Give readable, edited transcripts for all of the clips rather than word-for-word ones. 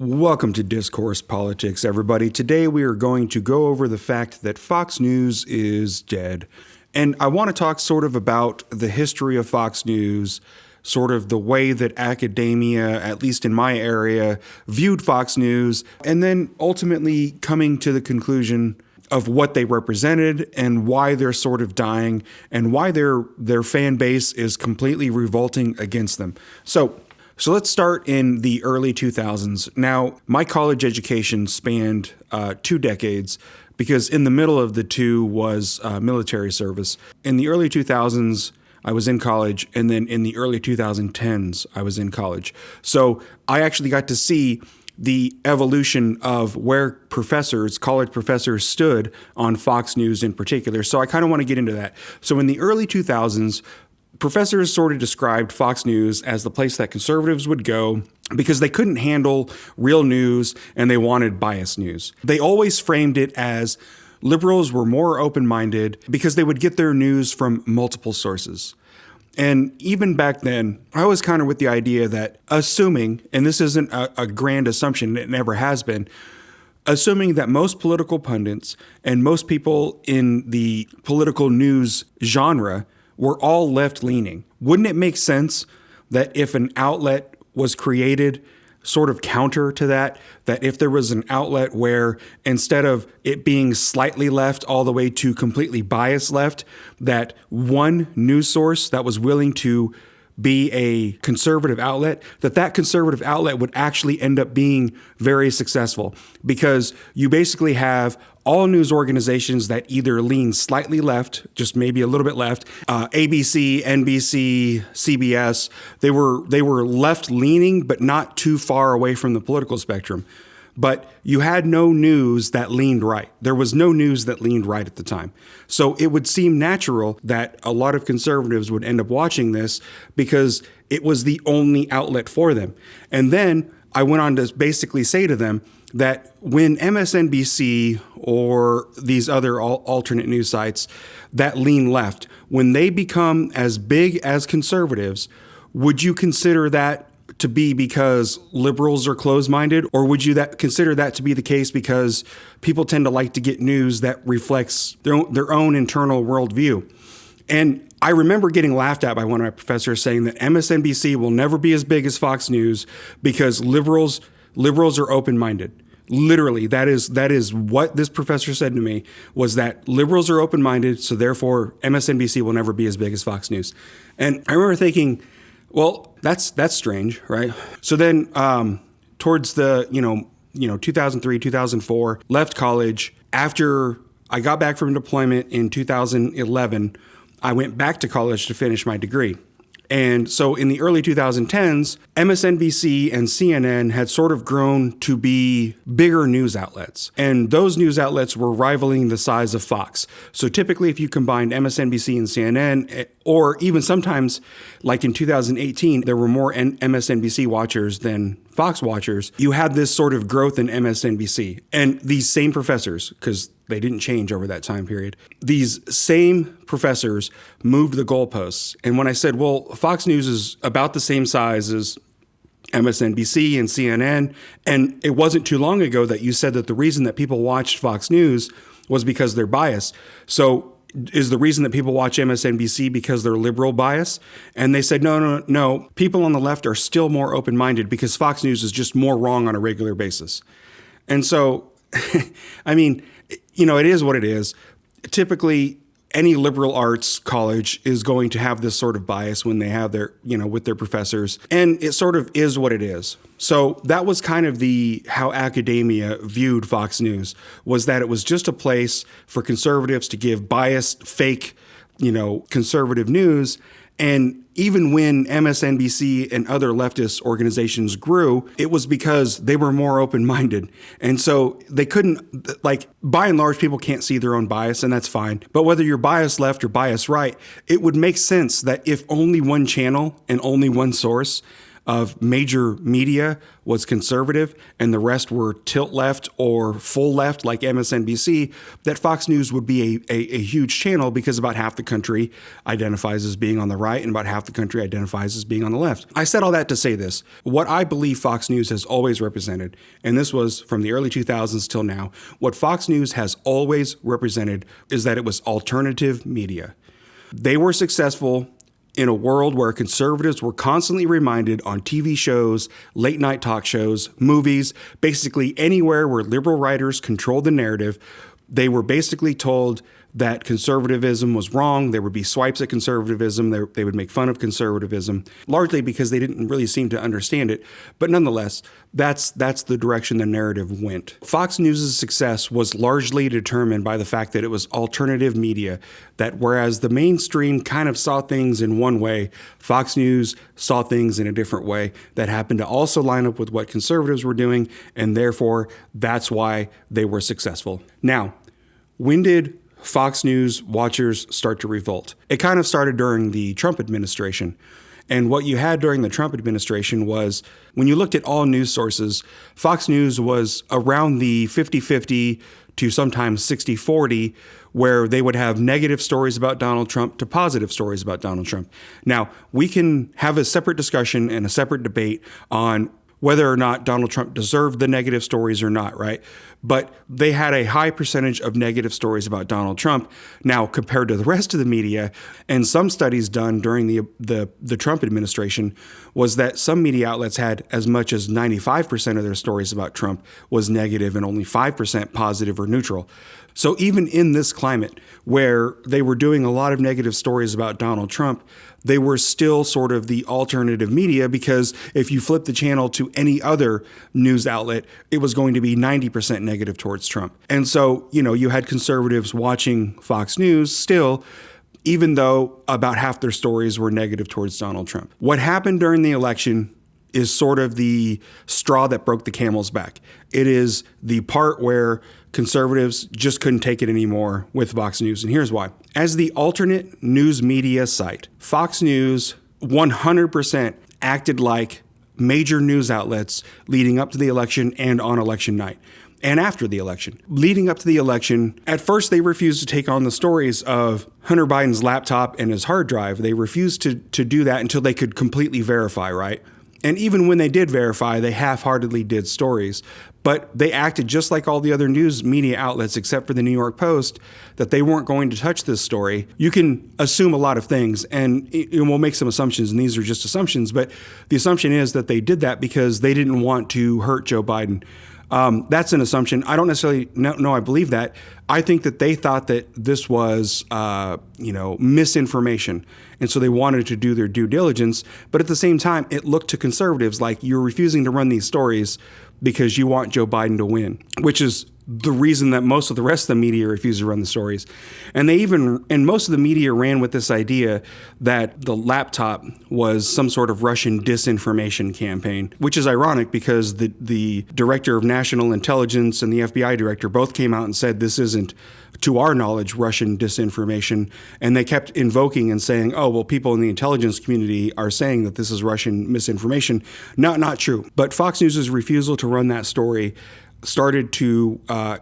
Welcome to Discourse Politics, everybody. Today we are going to go over the fact that Fox News is dead. And I want to talk sort of about the history of Fox News, sort of the way that academia, at least in my area, viewed Fox News, and then ultimately coming to the conclusion of what they represented and why they're sort of dying and why their fan base is completely revolting against them. So let's start in the early 2000s. Now, my college education spanned 2 decades because in the middle of the two was military service. In the early 2000s, I was in college, and then in the early 2010s, I was in college. So I actually got to see the evolution of where college professors stood on Fox News in particular. So I kind of want to get into that. So in the early 2000s, professors sort of described Fox News as the place that conservatives would go because they couldn't handle real news and they wanted biased news. They always framed it as liberals were more open-minded because they would get their news from multiple sources. And even back then, I was kind of with the idea that assuming, and this isn't a grand assumption, it never has been, assuming that most political pundits and most people in the political news genre were all left-leaning. Wouldn't it make sense that if an outlet was created sort of counter to that if there was an outlet where instead of it being slightly left all the way to completely biased left, that one news source that was willing to be a conservative outlet, that conservative outlet would actually end up being very successful because you basically have all news organizations that either lean slightly left, just maybe a little bit left, ABC, NBC, CBS, they were left leaning, but not too far away from the political spectrum. But you had no news that leaned right. There was no news that leaned right at the time. So it would seem natural that a lot of conservatives would end up watching this because it was the only outlet for them. And then I went on to basically say to them that when MSNBC or these other alternate news sites that lean left, when they become as big as conservatives, would you consider that to be because liberals are closed-minded, or would you consider that to be the case because people tend to like to get news that reflects their own internal worldview? And I remember getting laughed at by one of my professors saying that MSNBC will never be as big as Fox News because liberals are open-minded. Literally, that is what this professor said to me, was that liberals are open-minded, so therefore MSNBC will never be as big as Fox News. And I remember thinking, well, that's strange, right? So then towards the, 2003, 2004, left college. After I got back from deployment in 2011, I went back to college to finish my degree. And so in the early 2010s, MSNBC and CNN had sort of grown to be bigger news outlets. And those news outlets were rivaling the size of Fox. So typically, if you combined MSNBC and CNN, or even sometimes, like in 2018, there were more MSNBC watchers than Fox watchers, you had this sort of growth in MSNBC. And these same professors, because they didn't change over that time period, these same professors moved the goalposts. And when I said, well, Fox News is about the same size as MSNBC and CNN, and it wasn't too long ago that you said that the reason that people watched Fox News was because they're biased. So is the reason that people watch MSNBC because they're liberal bias? And they said, no. People on the left are still more open-minded because Fox News is just more wrong on a regular basis. And so, I mean, it is what it is. Typically, any liberal arts college is going to have this sort of bias when they have their, with their professors. And it sort of is what it is. So that was kind of how academia viewed Fox News, was that it was just a place for conservatives to give biased, fake, conservative news. And even when MSNBC and other leftist organizations grew, it was because they were more open-minded. And so they couldn't, by and large, people can't see their own bias, and that's fine. But whether you're biased left or biased right, it would make sense that if only one channel and only one source of major media was conservative and the rest were tilt left or full left like MSNBC, that Fox News would be a huge channel because about half the country identifies as being on the right and about half the country identifies as being on the left. I said all that to say this. What I believe Fox News has always represented, and this was from the early 2000s till now, what Fox News has always represented is that it was alternative media. They were successful in a world where conservatives were constantly reminded on TV shows, late night talk shows, movies, basically anywhere where liberal writers controlled the narrative. They were basically told that conservatism was wrong. There would be swipes at conservatism. They would make fun of conservatism, largely because they didn't really seem to understand it. But nonetheless, that's the direction the narrative went. Fox News' success was largely determined by the fact that it was alternative media, that whereas the mainstream kind of saw things in one way, Fox News saw things in a different way that happened to also line up with what conservatives were doing, and therefore that's why they were successful. Now, when did Fox News watchers start to revolt? It kind of started during the Trump administration. And what you had during the Trump administration was, when you looked at all news sources, Fox News was around the 50-50 to sometimes 60-40, where they would have negative stories about Donald Trump to positive stories about Donald Trump. Now, we can have a separate discussion and a separate debate on whether or not Donald Trump deserved the negative stories or not, right? But they had a high percentage of negative stories about Donald Trump. Now, compared to the rest of the media, and some studies done during the Trump administration, was that some media outlets had as much as 95% of their stories about Trump was negative and only 5% positive or neutral. So even in this climate where they were doing a lot of negative stories about Donald Trump, they were still sort of the alternative media, because if you flip the channel to any other news outlet, it was going to be 90% negative towards Trump. And so, you had conservatives watching Fox News still, even though about half their stories were negative towards Donald Trump. What happened during the election is sort of the straw that broke the camel's back. It is the part where conservatives just couldn't take it anymore with Fox News. And here's why. As the alternate news media site, Fox News 100% acted like major news outlets leading up to the election and on election night and after the election. Leading up to the election, at first they refused to take on the stories of Hunter Biden's laptop and his hard drive. They refused to do that until they could completely verify, right? And even when they did verify, they half-heartedly did stories. But they acted just like all the other news media outlets, except for the New York Post, that they weren't going to touch this story. You can assume a lot of things, and we'll make some assumptions, and these are just assumptions. But the assumption is that they did that because they didn't want to hurt Joe Biden. That's an assumption. I don't necessarily know I believe that. I think that they thought that this was, misinformation. And so they wanted to do their due diligence. But at the same time, it looked to conservatives like you're refusing to run these stories because you want Joe Biden to win, which is the reason that most of the rest of the media refused to run the stories. And most of the media ran with this idea that the laptop was some sort of Russian disinformation campaign, which is ironic because the director of national intelligence and the FBI director both came out and said this isn't, to our knowledge, Russian disinformation. And they kept invoking and saying, oh, well, people in the intelligence community are saying that this is Russian misinformation. Not true. But Fox News' refusal to run that story started to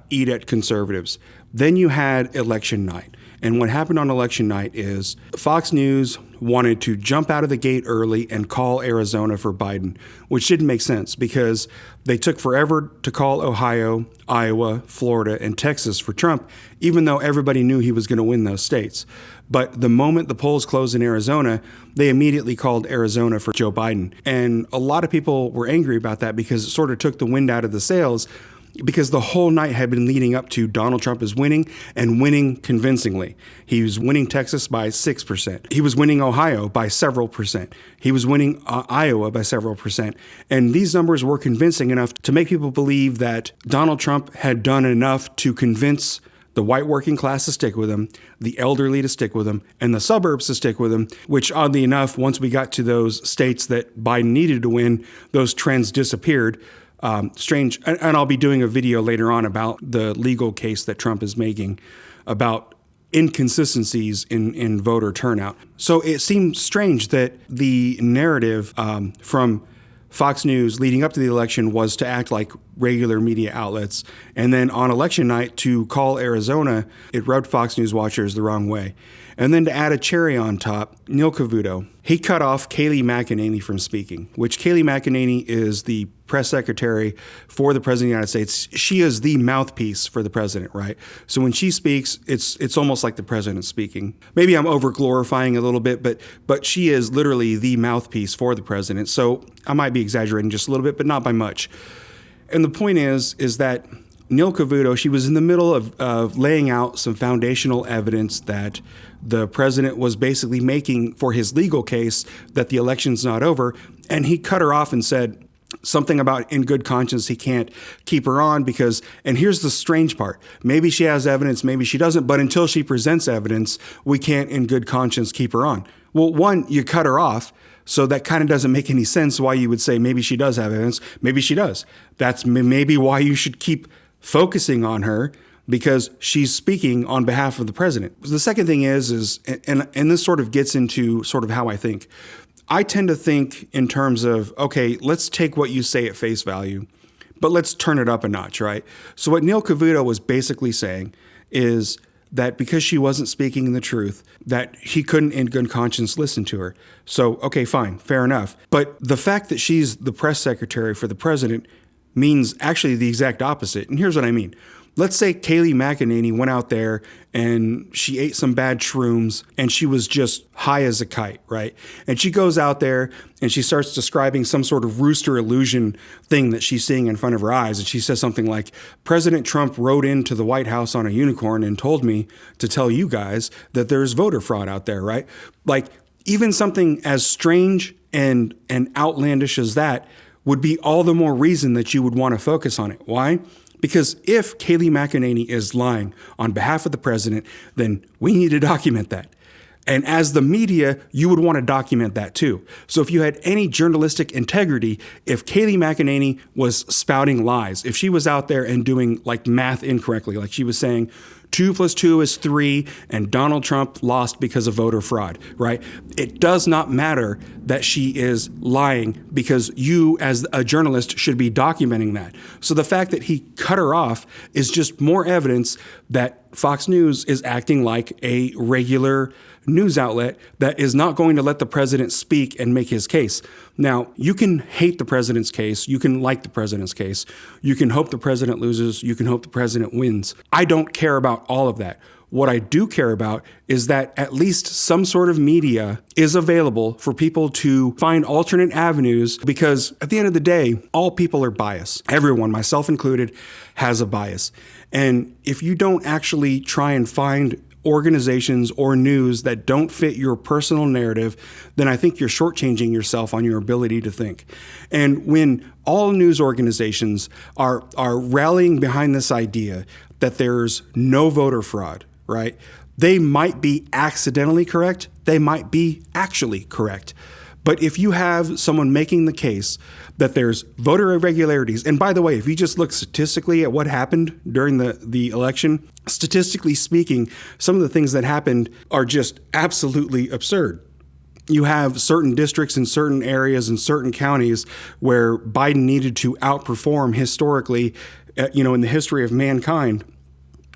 eat at conservatives. Then you had election night. And what happened on election night is Fox News wanted to jump out of the gate early and call Arizona for Biden, which didn't make sense because they took forever to call Ohio, Iowa, Florida, and Texas for Trump, even though everybody knew he was going to win those states. But the moment the polls closed in Arizona, they immediately called Arizona for Joe Biden. And a lot of people were angry about that because it sort of took the wind out of the sails, because the whole night had been leading up to Donald Trump is winning and winning convincingly. He was winning Texas by 6%. He was winning Ohio by several percent. He was winning Iowa by several percent. And these numbers were convincing enough to make people believe that Donald Trump had done enough to convince the white working class to stick with him, the elderly to stick with him, and the suburbs to stick with him, which oddly enough, once we got to those states that Biden needed to win, those trends disappeared. Strange. And I'll be doing a video later on about the legal case that Trump is making about inconsistencies in voter turnout. So it seems strange that the narrative from Fox News leading up to the election was to act like regular media outlets. And then on election night, to call Arizona, it rubbed Fox News watchers the wrong way. And then to add a cherry on top, Neil Cavuto, he cut off Kayleigh McEnany from speaking, which Kayleigh McEnany is the press secretary for the president of the United States. She is the mouthpiece for the president, right? So when she speaks, it's almost like the president speaking. Maybe I'm over glorifying a little bit, but she is literally the mouthpiece for the president. So I might be exaggerating just a little bit, but not by much. And the point is that Neil Cavuto, she was in the middle of laying out some foundational evidence that the president was basically making for his legal case that the election's not over. And he cut her off and said something about in good conscience he can't keep her on because, and here's the strange part, maybe she has evidence, maybe she doesn't, but until she presents evidence, we can't in good conscience keep her on. Well, one, you cut her off. So that kind of doesn't make any sense why you would say maybe she does have evidence. Maybe she does. That's maybe why you should keep focusing on her, because she's speaking on behalf of the president. The second thing is and this sort of gets into sort of how I think. I tend to think in terms of, okay, let's take what you say at face value, but let's turn it up a notch, right? So what Neil Cavuto was basically saying is that because she wasn't speaking the truth, that he couldn't in good conscience listen to her. So, okay, fine, fair enough. But the fact that she's the press secretary for the president means actually the exact opposite. And here's what I mean. Let's say Kayleigh McEnany went out there and she ate some bad shrooms and she was just high as a kite, right? And she goes out there and she starts describing some sort of rooster illusion thing that she's seeing in front of her eyes. And she says something like, President Trump rode into the White House on a unicorn and told me to tell you guys that there's voter fraud out there, right? Like even something as strange and outlandish as that would be all the more reason that you would want to focus on it. Why? Because if Kayleigh McEnany is lying on behalf of the president, then we need to document that. And as the media, you would want to document that too. So if you had any journalistic integrity, if Kayleigh McEnany was spouting lies, if she was out there and doing like math incorrectly, like she was saying 2 + 2 is 3 and Donald Trump lost because of voter fraud, right? It does not matter that she is lying because you as a journalist should be documenting that. So the fact that he cut her off is just more evidence that Fox News is acting like a regular news outlet that is not going to let the president speak and make his case. Now, you can hate the president's case. You can like the president's case. You can hope the president loses. You can hope the president wins. I don't care about all of that. What I do care about is that at least some sort of media is available for people to find alternate avenues, because at the end of the day, all people are biased. Everyone, myself included, has a bias. And if you don't actually try and find organizations or news that don't fit your personal narrative, then I think you're shortchanging yourself on your ability to think. And when all news organizations are rallying behind this idea that there's no voter fraud, right? They might be accidentally correct. They might be actually correct. But if you have someone making the case that there's voter irregularities, and by the way, if you just look statistically at what happened during the election, statistically speaking, some of the things that happened are just absolutely absurd. You have certain districts in certain areas in certain counties where Biden needed to outperform historically, in the history of mankind,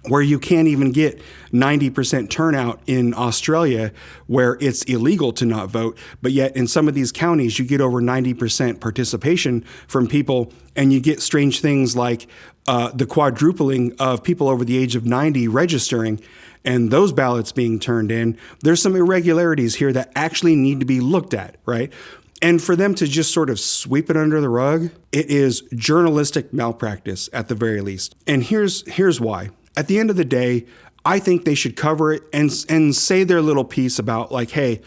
where you can't even get 90% turnout in Australia, where it's illegal to not vote. But yet in some of these counties, you get over 90% participation from people, and you get strange things like the quadrupling of people over the age of 90 registering and those ballots being turned in. There's some irregularities here that actually need to be looked at, right? And for them to just sort of sweep it under the rug, it is journalistic malpractice at the very least. And here's why. At the end of the day, I think they should cover it and say their little piece about like, hey,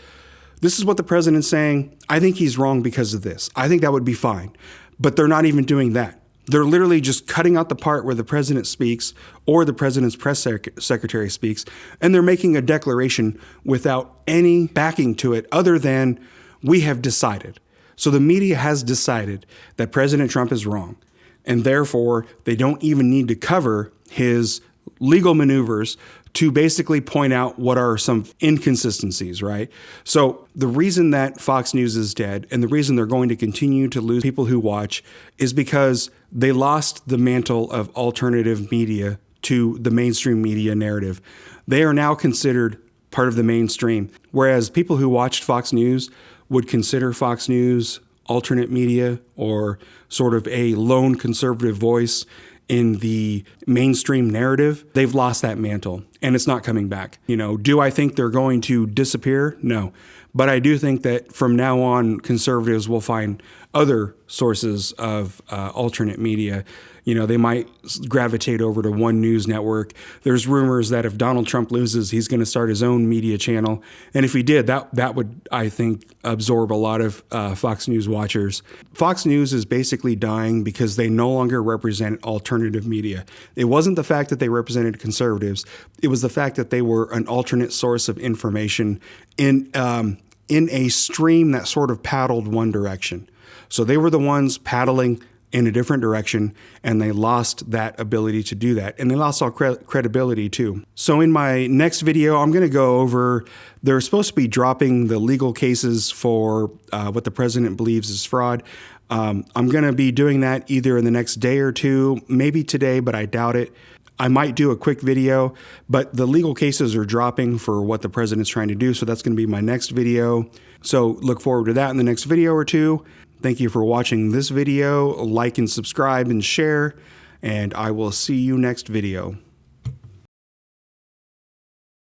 this is what the president's saying. I think he's wrong because of this. I think that would be fine. But they're not even doing that. They're literally just cutting out the part where the president speaks or the president's press secretary speaks, and they're making a declaration without any backing to it other than we have decided. So the media has decided that President Trump is wrong, and therefore they don't even need to cover his legal maneuvers to basically point out what are some inconsistencies, right? So the reason that Fox News is dead and the reason they're going to continue to lose people who watch is because they lost the mantle of alternative media to the mainstream media narrative. They are now considered part of the mainstream, whereas people who watched Fox News would consider Fox News alternate media or sort of a lone conservative voice in the mainstream narrative. They've lost that mantle and it's not coming back. Do I think they're going to disappear? No. But I do think that from now on, conservatives will find other sources of alternate media. They might gravitate over to one news network. There's rumors that if Donald Trump loses, he's going to start his own media channel. And if he did, that would, I think, absorb a lot of Fox News watchers. Fox News is basically dying because they no longer represent alternative media. It wasn't the fact that they represented conservatives. It was the fact that they were an alternate source of information in a stream that sort of paddled one direction. So they were the ones paddling in a different direction, and they lost that ability to do that. And they lost all credibility too. So in my next video, I'm going to go over, they're supposed to be dropping the legal cases for what the president believes is fraud. I'm going to be doing that either in the next day or two, maybe today, but I doubt it. I might do a quick video, but the legal cases are dropping for what the president's trying to do. So that's going to be my next video. So look forward to that in the next video or two. Thank you for watching this video. Like and subscribe and share, and I will see you next video.